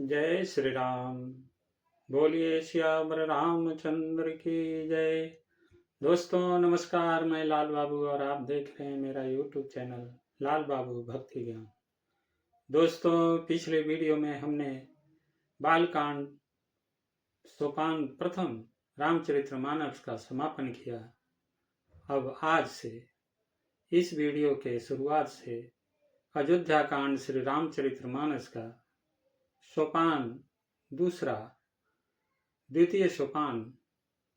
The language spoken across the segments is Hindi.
जय श्री राम। बोलिए श्यावर रामचंद्र की जय। दोस्तों नमस्कार, मैं लाल बाबू और आप देख रहे हैं मेरा यूट्यूब चैनल लाल बाबू भक्ति ज्ञान। दोस्तों पिछले वीडियो में हमने बालकांड सोपान प्रथम रामचरितमानस का समापन किया। अब आज से इस वीडियो के शुरुआत से अयोध्या कांड श्री रामचरितमानस का सोपान दूसरा द्वितीय सोपान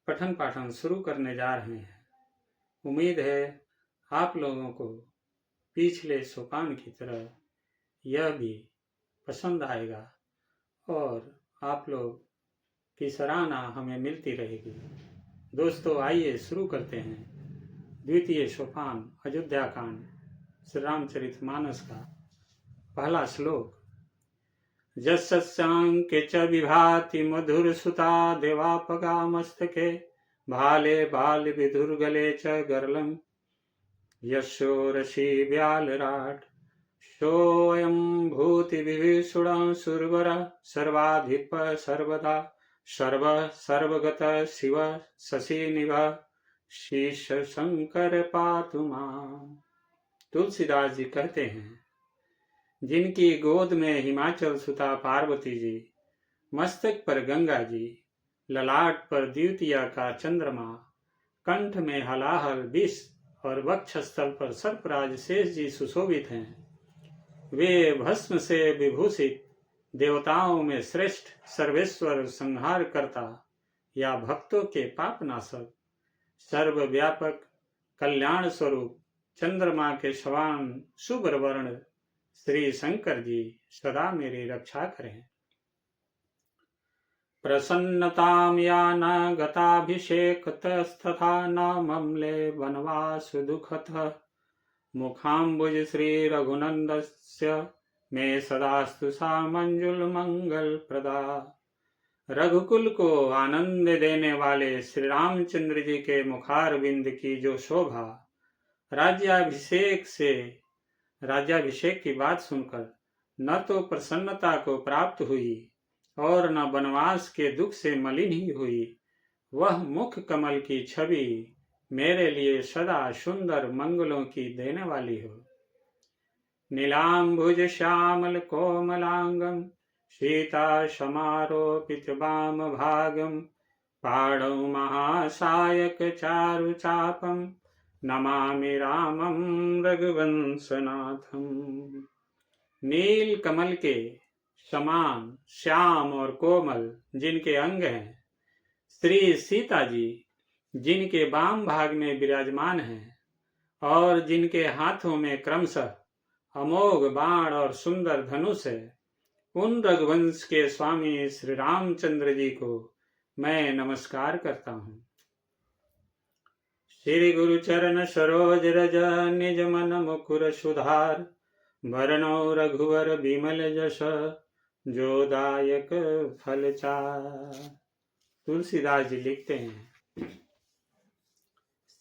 पठन पाठन शुरू करने जा रहे हैं। उम्मीद है आप लोगों को पिछले सोपान की तरह यह भी पसंद आएगा और आप लोग की सराहना हमें मिलती रहेगी। दोस्तों आइए शुरू करते हैं द्वितीय सोपान अयोध्या कांड श्री रामचरितमानस का पहला श्लोक। यस्यांके च विभाति मधुरसुता देवापगा मस्तके भाले बाल विधुर्गले च गर्लं यशोरसी व्यालराट सोऽयं भूति विभीषुणं सुरवर सर्वाधिप सर्वदा सर्व सर्वगत शिव शशिनिभ शीश शंकर पातु माम्। तुलसीदास जी कहते हैं, जिनकी गोद में हिमाचल सुता पार्वती जी, मस्तक पर गंगा जी, ललाट पर द्वितीया का चंद्रमा, कंठ में हलाहल विष और वक्षस्थल पर सर्पराज शेष जी सुशोभित हैं, वे भस्म से विभूषित देवताओं में श्रेष्ठ सर्वेश्वर संहार करता या भक्तों के पाप नाशक सर्वव्यापक कल्याण स्वरूप चंद्रमा के समान शुभ्र वर्ण श्री शंकर जी सदा मेरी रक्षा करें। प्रसन्नतां या न गताभिषेकतस्तथा न मम्ले वनवास दुःखतः मुखाम्बुज श्री रघुनंदस्य मे सदास्तु सा मंजुल मंगल प्रदा। रघुकुल को आनंद देने वाले श्री रामचंद्र जी के मुखारविंद की जो शोभा राज्याभिषेक की बात सुनकर न तो प्रसन्नता को प्राप्त हुई और न वनवास के दुख से मलिन ही हुई, वह मुख कमल की छवि मेरे लिए सदा सुंदर मंगलों की देने वाली हो। नीलांबुज श्यामल कोमलांगम सीता समारोपित वाम भागम पाणौ महासायक चारु चापम नमामि रामं रघुवंशनाथम। नील कमल के समान श्याम और कोमल जिनके अंग हैं, श्री सीता जी जिनके वाम भाग में विराजमान हैं और जिनके हाथों में क्रमशः अमोघ बाण और सुंदर धनुष है, उन रघुवंश के स्वामी श्री रामचंद्र जी को मैं नमस्कार करता हूँ। श्री गुरु चरण सरोज रज निज मन मुकुर सुधार भरणो रघुवर बिमल जस जो दायक फल चार। तुलसीदास जी लिखते हैं,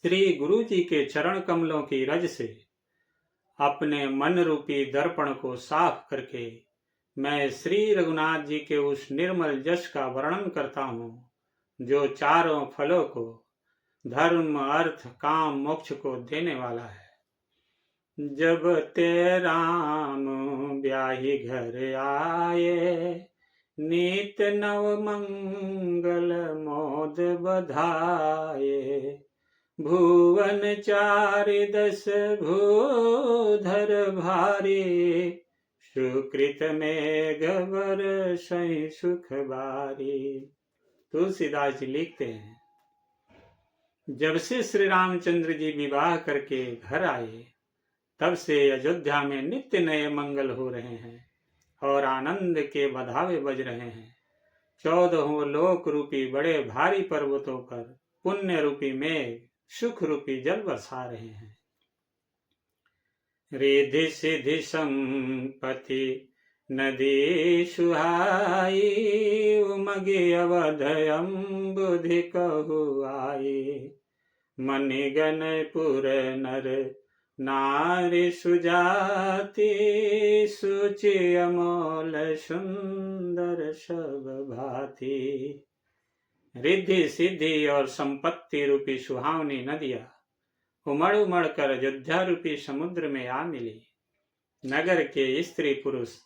श्री गुरु जी के चरण कमलों की रज से अपने मन रूपी दर्पण को साफ करके मैं श्री रघुनाथ जी के उस निर्मल जस का वर्णन करता हूँ जो चारों फलों को धर्म अर्थ काम मोक्ष को देने वाला है। जब ते राम ब्याही घर आए नीत नव मंगल मोद बधाए भुवन चारि दस भूधर भारी सुकृत में गबर सही सुख बारी। तुलसीदास जी लिखते हैं, जब से श्री रामचंद्र जी विवाह करके घर आए तब से अयोध्या में नित्य नए मंगल हो रहे हैं और आनंद के बधावे बज रहे हैं। 14 लोक रूपी बड़े भारी पर्वतों पर पुण्य रूपी मेघ सुख रूपी जल बरसा रहे हैं। रिधि सिद्धि संपत्ति नदी सुहाई उमगी अवधयम बुद्धि कहु आई मणिगण पुर नर नारी सुजाति सुचि अमोल सुंदर सब भांति। रिद्धि सिद्धि और संपत्ति रूपी सुहावनी नदियां उमड़ उमड़ कर अयोध्या रूपी समुद्र में आ मिली। नगर के स्त्री पुरुष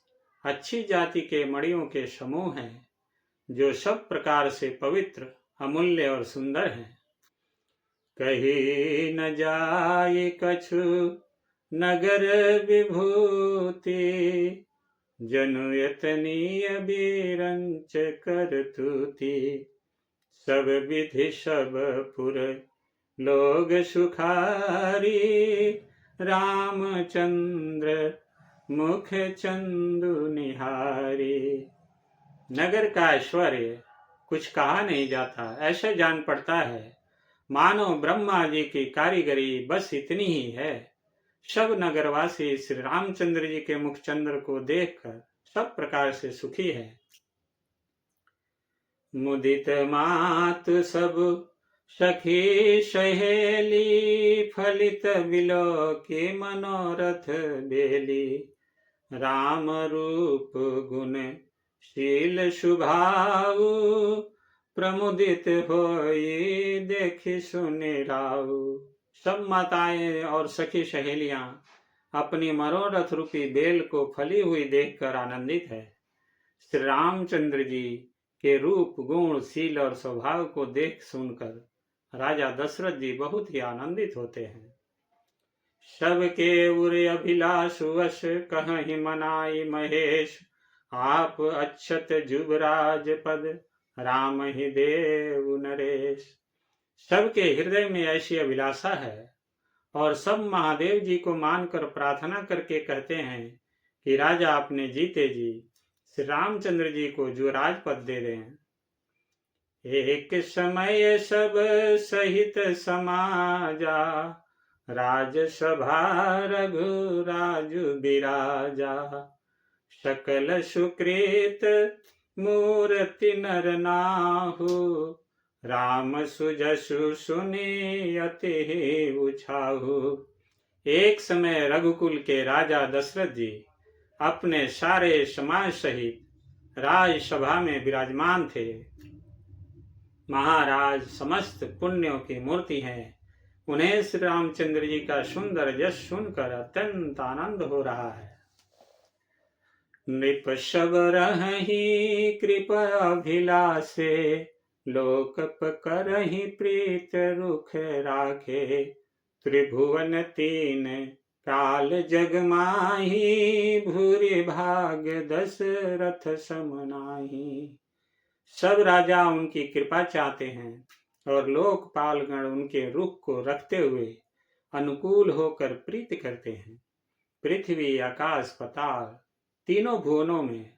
अच्छी जाति के मणियों के समूह हैं, जो सब प्रकार से पवित्र, अमूल्य और सुंदर हैं। कही न जाय कछु नगर विभूति, जनु यतनीय बिरंच कर तूती। सब विधि सब पुर लोग सुखारी, रामचंद्र मुख चंदु निहारी। नगर का ऐश्वर्य कुछ कहा नहीं जाता, ऐसे जान पड़ता है मानो ब्रह्मा जी की कारीगरी बस इतनी ही है। सब नगरवासी श्री रामचंद्र जी के मुख चंद्र को देखकर सब प्रकार से सुखी है। मुदित मातु सब सखी सहेली, फलित बिलो के मनोरथ बेली। राम रूप गुण शील सुभाव, प्रमुदित होई देखी सुनि राऊ। सब माताएं और सखी सहेलियां अपनी मनोरथ रूपी बेल को फली हुई देखकर आनंदित है। श्री रामचंद्र जी के रूप, गुण, शील और स्वभाव को देख सुनकर राजा दशरथ जी बहुत ही आनंदित होते हैं। सबके उर अभिलाष वश कहीं मनाई महेश, आप अक्षत जुबराज पद राम ही देव नरेश। सबके हृदय में ऐसी अभिलाषा है और सब महादेव जी को मानकर प्रार्थना करके कहते हैं कि राजा अपने जीते जी श्री रामचंद्र जी को जुबराज पद दे दें। एक समय सब सहित समाजा, राजसभा रघुराजु बिराजा। सकल सुकृत मूर्ति नर नाहु, राम सुजसु सुनि अति उछाहु। एक समय रघुकुल के राजा दशरथ जी अपने सारे समाज सहित राजसभा में विराजमान थे। महाराज समस्त पुण्यों की मूर्ति हैं। उन्हें श्री रामचंद्र जी का सुंदर यश सुनकर अत्यंत आनंद हो रहा है। नृप सब रहहि कृपा अभिलाषे, लोकप करहि प्रीत रुख राखे। त्रिभुवन तीन काल जग माही, भूरि भाग दशरथ सम नाहि। सब राजा उनकी कृपा चाहते हैं और लोकपालगण उनके रुख को रखते हुए अनुकूल होकर प्रीति करते हैं। पृथ्वी, आकाश, पाताल तीनों भुवनों में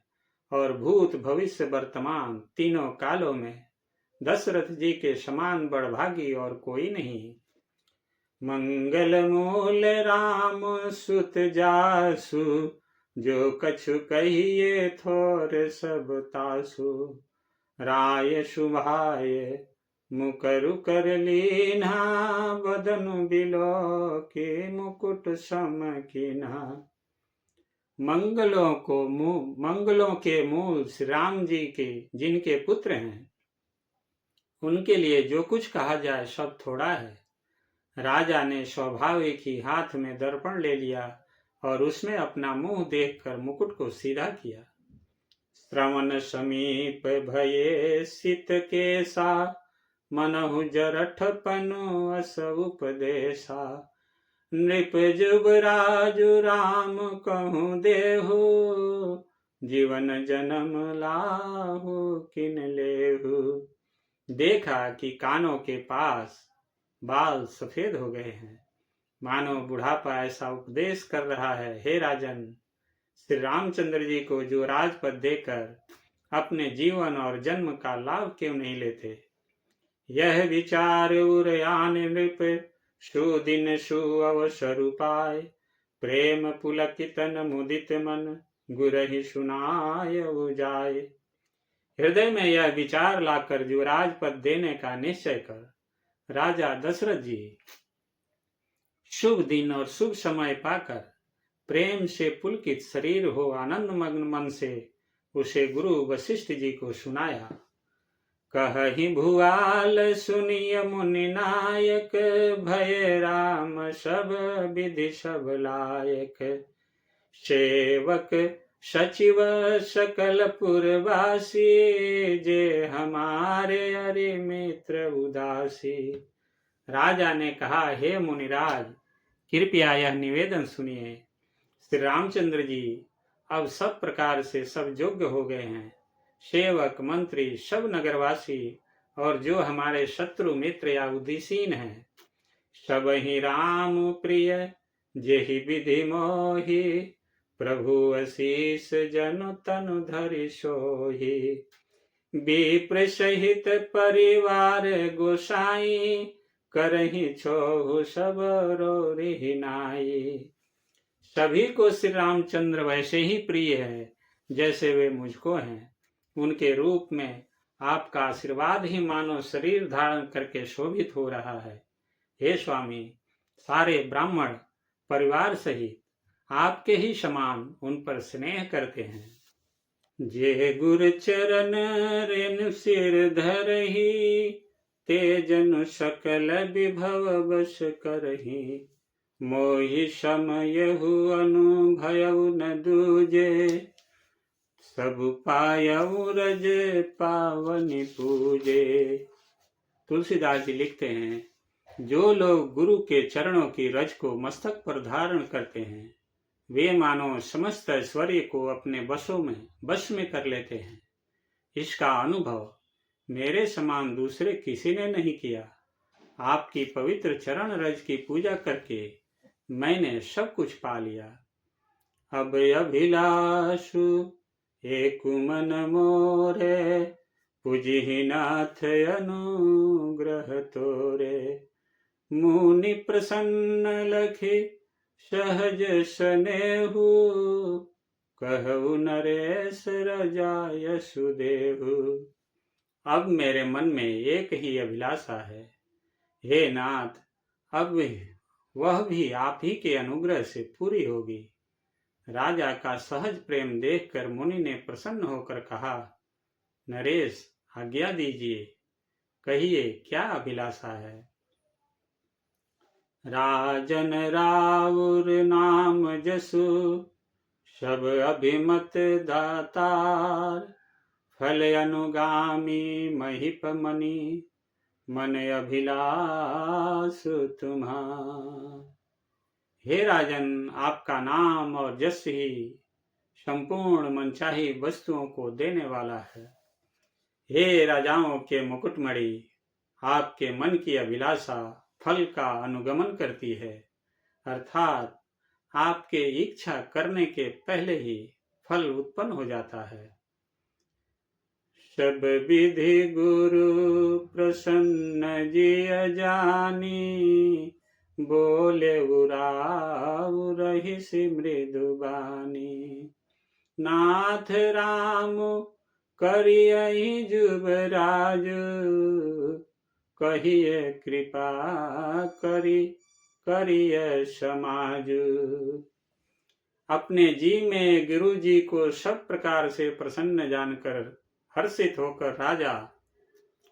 और भूत, भविष्य, वर्तमान तीनों कालों में दशरथ जी के समान बड़भागी और कोई नहीं। मंगल मूल राम सुत जासु, जो कछु कहिए थोर सब तासु। राय शुभाय मुकरु कर लीन्हा, बदनु बिलो के मुकुट सम कीन्हा। मंगलों के मूल श्री राम जी के जिनके पुत्र हैं, उनके लिए जो कुछ कहा जाए सब थोड़ा है। राजा ने स्वाभाविक ही हाथ में दर्पण ले लिया और उसमें अपना मुंह देखकर मुकुट को सीधा किया। श्रवण समीप भये सित केसा, मनहु जरठ पनु अस उपदेशा। नृप जुबराजु राम कहूँ देहु, जीवन जन्म लाहु किन लेहु। देखा कि कानों के पास बाल सफेद हो गए हैं, मानो बुढ़ापा ऐसा उपदेश कर रहा है। हे राजन, श्री रामचंद्र जी को जो राजपद देकर अपने जीवन और जन्म का लाभ क्यों नहीं लेते। यह विचार उरयान नृप, सुदिन सुअवसर पाय। प्रेम पुलकितन मुदित मन, गुरहि सुनाय उजाय। हृदय में यह विचार लाकर युवराज पद देने का निश्चय कर राजा दशरथ जी शुभ दिन और शुभ समय पाकर प्रेम से पुलकित शरीर हो आनंद मग्न मन से उसे गुरु वशिष्ठ जी को सुनाया। कहहि भुआल सुनिय मुनि नायक, भय राम सब विधि सब लायक। सेवक सचिव सकल पुरवासी, जे हमारे अरि मित्र उदासी। राजा ने कहा, हे मुनिराज, कृपया यह निवेदन सुनिए। श्री रामचंद्र जी अब सब प्रकार से सब योग्य हो गए हैं। सेवक मंत्री सब नगरवासी और जो हमारे शत्रु मित्र या उदासीन हैं, सब ही राम प्रिय जेहि विधि मोहि। प्रभु आशीष जनु तनु धरि सोहि। विप्र सहित परिवार गोसाई, करहि छोहु सब रोरि नाई। सभी को श्री रामचंद्र वैसे ही प्रिय है जैसे वे मुझको हैं। उनके रूप में आपका आशीर्वाद ही मानो शरीर धारण करके शोभित हो रहा है। हे स्वामी, सारे ब्राह्मण परिवार सहित आपके ही समान उन पर स्नेह करते हैं। जे गुरु चरण रेणु सिर धरहि, ते जनु सकल विभव बस करहि। मोहि समयहु अनुभयउ न दूजे, सब पायउ रज पावनि पूजे। तुलसीदास जी लिखते हैं, जो लोग गुरु के चरणों की रज को मस्तक पर धारण करते हैं, वे मानो समस्त ऐश्वर्य को अपने वश में कर लेते हैं। इसका अनुभव मेरे समान दूसरे किसी ने नहीं किया। आपकी पवित्र चरण रज की पूजा करके मैंने सब कुछ पा लिया। अब अभिलाषु एक मन मोरे, पूजिहि नाथ अनुग्रह तोरे। मुनि प्रसन्न लखि सहज स्नेहु, कहु नरेश रजाय सुदेहु। अब मेरे मन में एक ही अभिलाषा है, हे नाथ, अब वह भी आप ही के अनुग्रह से पूरी होगी। राजा का सहज प्रेम देखकर मुनि ने प्रसन्न होकर कहा, नरेश, आज्ञा दीजिए, कहिए क्या अभिलाषा है। राजन राउर नाम जसु, सब अभिमत दातार। फल अनुगामी महिप मनि, मन अभिलाष तुम्हार। हे राजन, आपका नाम और जस ही संपूर्ण मनचाही वस्तुओं को देने वाला है। हे राजाओं के मुकुटमणि, आपके मन की अभिलाषा फल का अनुगमन करती है, अर्थात आपके इच्छा करने के पहले ही फल उत्पन्न हो जाता है। सब विधि गुरु प्रसन्न जिय जानी, बोले उराऊ रहि मृदु बानी। नाथ राम करियहि जुबराज, कहिए कृपा करिय समाज। अपने जी में गुरु जी को सब प्रकार से प्रसन्न जानकर हर्षित होकर राजा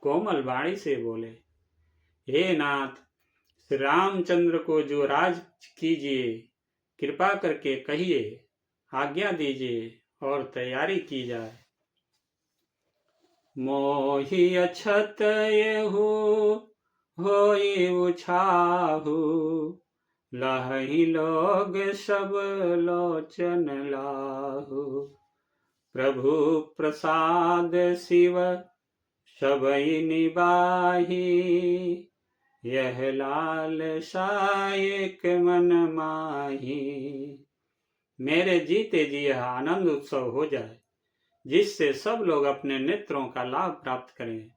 कोमल वाणी से बोले, हे नाथ, श्री रामचंद्र को जो राज कीजिए, कृपा करके कहिए, आज्ञा दीजिए और तैयारी की जाए। मोहि अछत येहु होई उछाहु, लहि लोग सब लोचन लाहु। प्रभु प्रसाद शिव सबई निबाही, यह लाल सायक मन माही। मेरे जीते जी यह आनंद उत्सव हो जाए, जिससे सब लोग अपने नेत्रों का लाभ प्राप्त करें।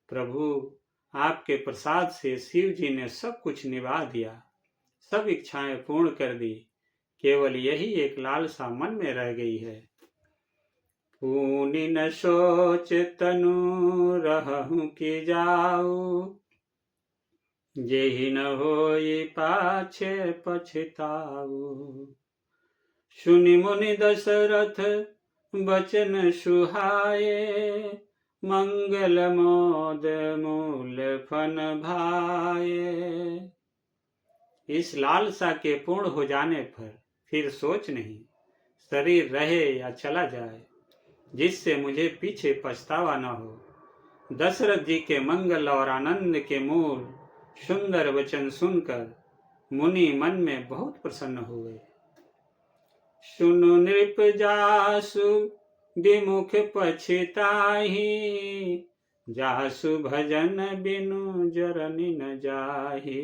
प्रभु, आपके प्रसाद से शिव जी ने सब कुछ निभा दिया, सब इच्छाएं पूर्ण कर दी। केवल यही एक लालसा मन में रह गई है। पूनि न सोच तनु रहूं कि जाऊ, जेहि न होई पाछे पछताऊ। सुनि मुनि दशरथ बचन सुहाए, मंगल मोद मूल फन भाए। इस लालसा के पूर्ण हो जाने पर फिर सोच नहीं, शरीर रहे या चला जाए, जिससे मुझे पीछे पछतावा न हो। दशरथ जी के मंगल और आनंद के मूल सुंदर वचन सुनकर मुनि मन में बहुत प्रसन्न हुए। सुनु नृप जासु विमुख पछिताहि, जासु भजन बिनु जरनि न जाहि।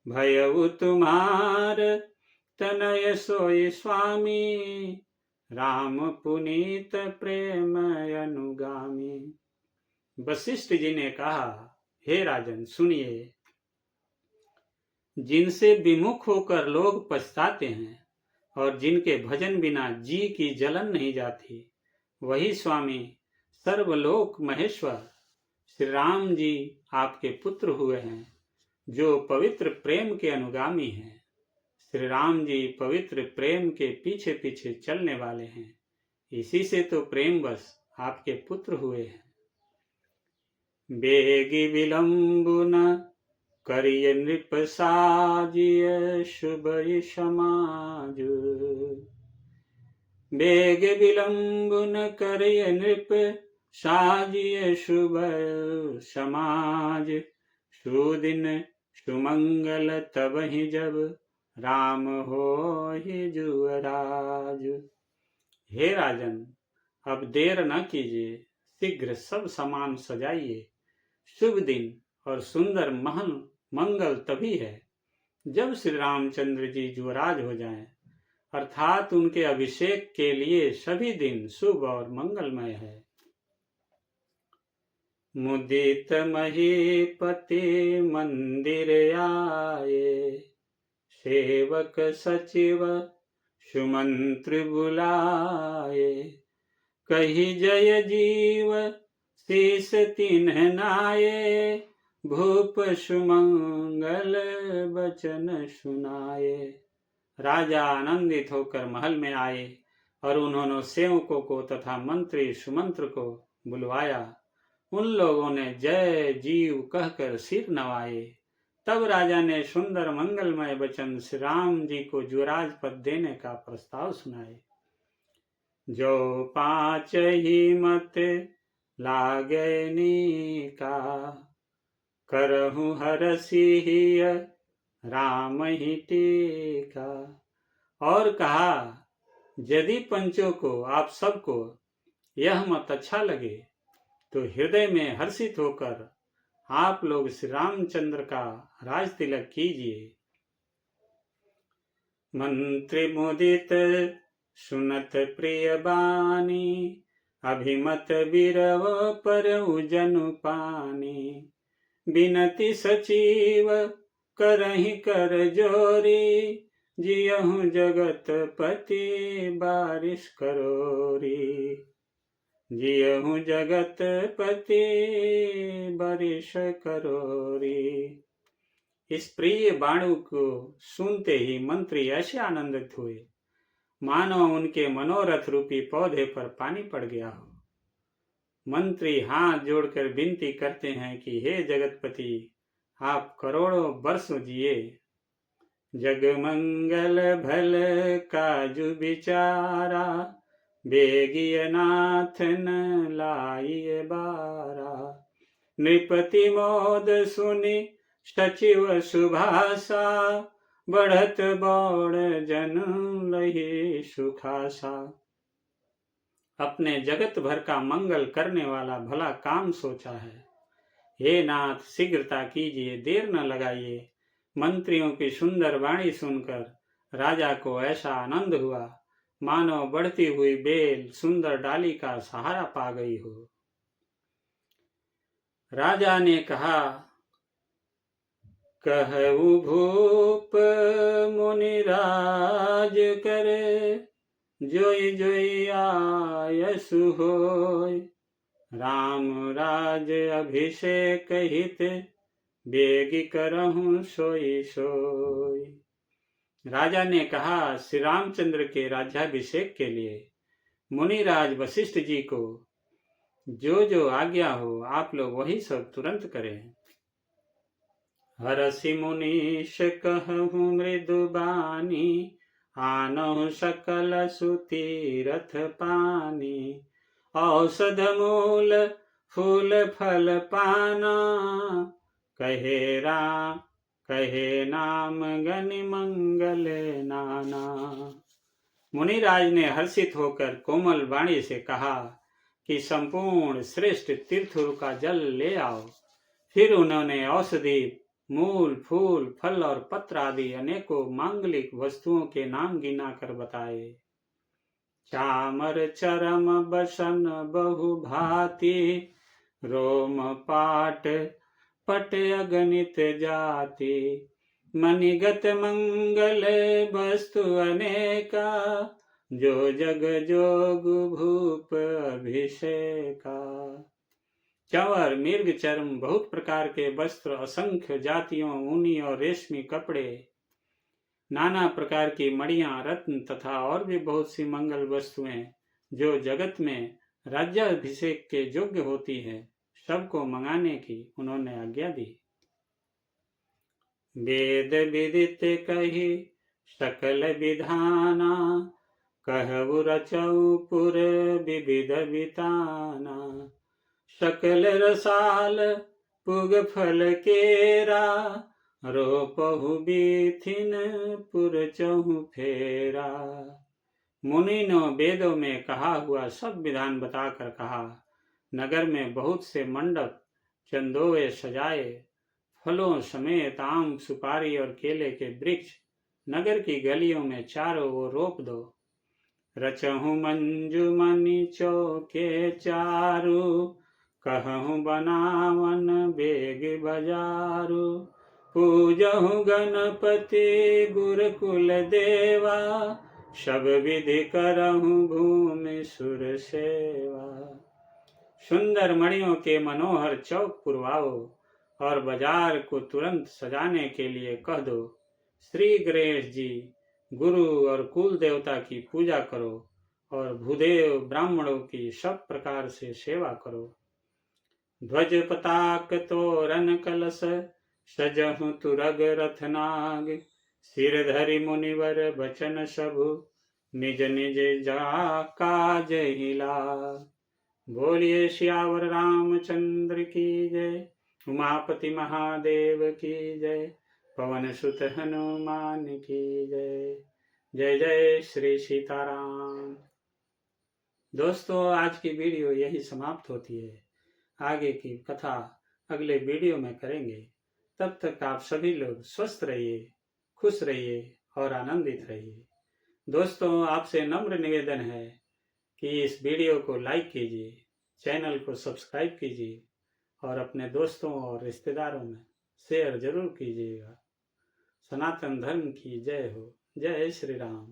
भयउ तुम्हार तनय सोई स्वामी, राम पुनीत प्रेम अनुगामी। वशिष्ठ जी ने कहा, हे राजन सुनिए, जिनसे विमुख होकर लोग पछताते हैं और जिनके भजन बिना जी की जलन नहीं जाती, वही स्वामी सर्वलोक महेश्वर श्री राम जी आपके पुत्र हुए हैं, जो पवित्र प्रेम के अनुगामी हैं। श्री राम जी पवित्र प्रेम के पीछे पीछे चलने वाले हैं, इसी से तो प्रेमवश आपके पुत्र हुए हैं। बेगी विलंबु न करिय नृप साजिय शुभ समाज। बेग विलंबु न करिय नृप साजिय शुभ समाज। सुदिन सुमंगल तब ही जब राम हो ही जुअराज। हे राजन, अब देर न कीजिए, शीघ्र सब सामान सजाइए। शुभ दिन और सुंदर महल मंगल तभी है जब श्री रामचंद्र जी युवराज हो जाएं, अर्थात उनके अभिषेक के लिए सभी दिन शुभ और मंगलमय है। मुदित महीपति मंदिर आए, सेवक सचिव सुमंत्र बुलाए। कही जय जीव शीस तिन्ह नाये, भूप सुमंगल बचन सुनाए। राजा आनंदित होकर महल में आए और उन्होंने सेवकों को तथा मंत्री सुमंत्र को बुलवाया। उन लोगों ने जय जीव कहकर सिर नवाए। तब राजा ने सुंदर मंगलमय वचन श्री राम जी को युवराज पद देने का प्रस्ताव सुनाए। जो 5 ही मत लागे नीका, करहु हरसिय राम ही टीका। और कहा, यदि पंचों को आप सबको यह मत अच्छा लगे तो हृदय में हर्षित होकर आप लोग श्री रामचंद्र का राज तिलक कीजिए। मंत्री मुदित सुनत प्रिय बानी, अभिमत बिरव पर जनु पानी। बिनती सचिव करहि कर जोरी, जियहु जगत पति बारिश करोरी। जियहु जगत पति बारिश करोरी। इस प्रिय बाणु को सुनते ही मंत्री ऐसे आनंदित हुए मानो उनके मनोरथ रूपी पौधे पर पानी पड़ गया हो। मंत्री हाथ जोड़कर विनती करते हैं कि हे जगतपति, आप करोड़ों वर्षों जिए। जगमंगल भल काजु बिचारा, बेगिय नाथ न लाइए बारा। नृपति मोद सुनि सचिव सुभाषा, बढ़त बौड़ जन लहि सुखासा। अपने जगत भर का मंगल करने वाला भला काम सोचा है। हे नाथ, शीघ्रता कीजिए, देर न लगाइए। मंत्रियों की सुंदर वाणी सुनकर राजा को ऐसा आनंद हुआ मानो बढ़ती हुई बेल सुंदर डाली का सहारा पा गई हो। राजा ने कहा, कहु भूप मुनिराज करे, जोई जोई आयसु होय। राम राज अभिषेक हित, बेगी करहूं सोई सोई। राजा ने कहा, श्री रामचंद्र के राज्याभिषेक के लिए मुनिराज वशिष्ठ जी को जो जो आज्ञा हो आप लोग वही सब तुरंत करें। हरषि मुनीश कहूँ मृदु बानी, आनहु सकल सुतीरथ पानी। औषध मूल फूल फल पाना, कहे नाम गनि मंगल नाना। मुनिराज ने हर्षित होकर कोमल वाणी से कहा कि संपूर्ण श्रेष्ठ तीर्थों का जल ले आओ। फिर उन्होंने औषधि मूल फूल फल और पत्र आदि अनेकों मांगलिक वस्तुओं के नाम गिना कर बताए। चामर चरम बसन बहु भांति, रोम पाट पट अगणित जाति। मणिगत मंगल वस्तु अनेका, जो जग जोग भूप अभिषेका। चंवर मृग चर्म बहुत प्रकार के वस्त्र, असंख्य जातियों ऊनी और रेशमी कपड़े, नाना प्रकार की मणियां रत्न तथा और भी बहुत सी मंगल वस्तुएं जो जगत में राज्याभिषेक के योग्य होती है, सबको मंगाने की उन्होंने आज्ञा दी। वेद विदित कही सकल विधाना, कहु रचऊ पुर विविध विताना। सकल रसाल पुग फल केरा, रोपहु बीथिन पुर चहु फेरा। मुनि ने वेदों में कहा हुआ सब विधान बताकर कहा, नगर में बहुत से मंडप चंदोए सजाए, फलों समेत आम सुपारी और केले के वृक्ष नगर की गलियों में चारों ओर रोप दो। रचहु मंजू मणि चौके चारु, कहूँ बनावन बेग बजारू। पूजहु गणपति गुरुकुल देवा, सब विधि करहु भूमि सुर सेवा। सुंदर मणियों के मनोहर चौक पुरवाओ और बाजार को तुरंत सजाने के लिए कह दो। श्री गणेश जी गुरु और कुल देवता की पूजा करो और भूदेव ब्राह्मणों की सब प्रकार से सेवा करो। ध्वज पताक तोरण कलश, सजहु तुरग रथनाग। सिर धरि मुनिवर बचन सबु, निज निज जा काज हिला। बोलिए सियावर रामचंद्र की जय, उमापति महादेव की जय, पवन सुत हनुमान की जय। जय जय श्री सीताराम। दोस्तों, आज की वीडियो यही समाप्त होती है। आगे की कथा अगले वीडियो में करेंगे। तब तक आप सभी लोग स्वस्थ रहिए, खुश रहिए और आनंदित रहिए। दोस्तों, आपसे नम्र निवेदन है कि इस वीडियो को लाइक कीजिए, चैनल को सब्सक्राइब कीजिए और अपने दोस्तों और रिश्तेदारों में शेयर जरूर कीजिएगा। सनातन धर्म की जय हो। जय श्री राम।